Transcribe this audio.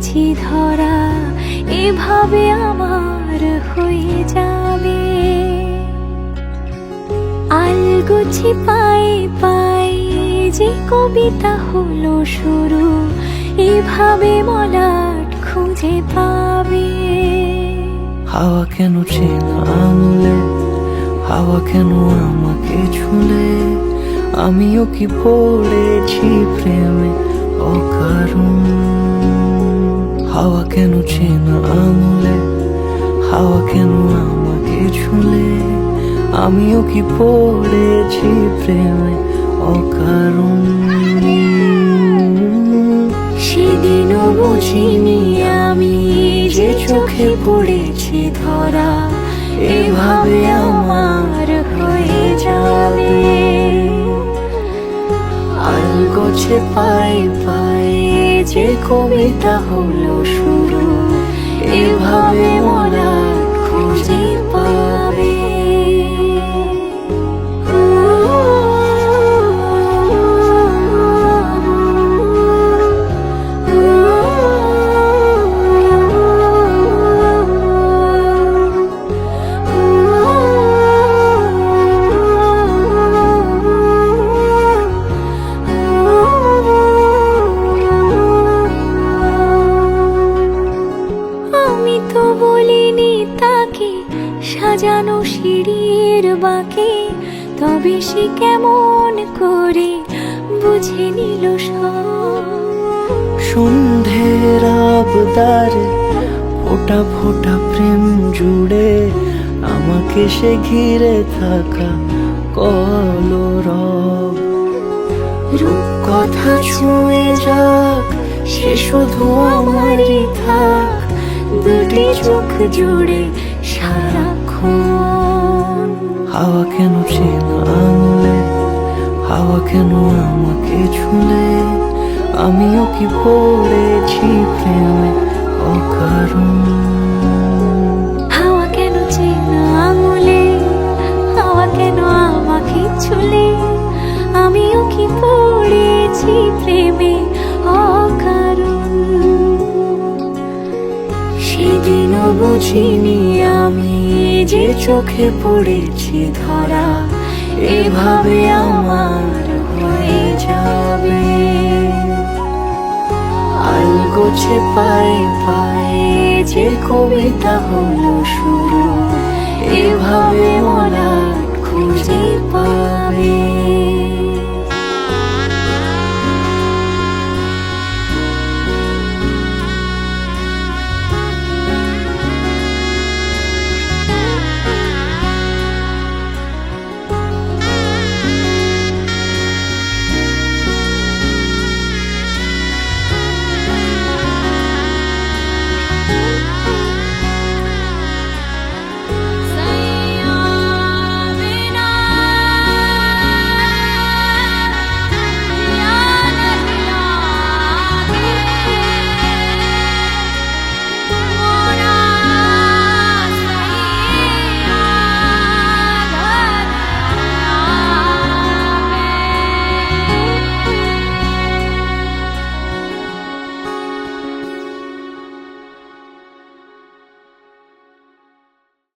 পড়েছি ধরা, এভাবে আমার হয়ে যাবে। আলগোছি পায়ে পায়ে যে কবিতা হলো শুরু, এভাবে মলাট খুঁজে পাবে। হাওয়া কেন চেনা আঙুলে, হাওয়া কেন আমাকে ছুলে, আমিও কি পড়েছি প্রেমে অকারণ। হাওয়া কেন চেনা আঙুলে, হাওয়া কেন আমাকে ছুলে, আমিও কি পড়েছি প্রেমে অকারণ। সেদিনও বুঝিনি আমি যে চোখে পড়েছি ধরা, এভাবে আমার হয়ে যাবে। আলগোছে পায়ে পায়ে যে কবিতা হলো শুরু, এভাবে মলাট খুঁজে পাবে। আমি তো বলিনি তাকে সাজানো সিঁড়ির বাঁকে, তবে সে কেমন করে বুঝে নিল সব। সন্ধ্যের আবদারে ফোটা ফোটা প্রেম জুড়ে, আমাকে সে ঘিরে থাকা কলরব। রূপকথা ছুঁয়ে যাক, সে শুধু আমারই থাক, দুটি চোখ জুড়ে সারাক্ষণ। হাওয়া কেন চেনা আঙুলে, হাওয়া কেন আমাকে ছুলে, আমিও কি পড়েছি প্রেমে অকারণ। হাওয়া কেন চেনা আঙুলে, হাওয়া কেন আমাকে ছুলে, আমিও কি পড়েছি প্রেমে অকারণ। সেদিনও বুঝিনি আমি যে চোখে পড়েছি ধরা, এভাবে আমার হয়ে যাবে। আলগোছে পায়ে পায়ে যে কবিতা হলো শুরু, এভাবে মলাট খুঁজে পাবে।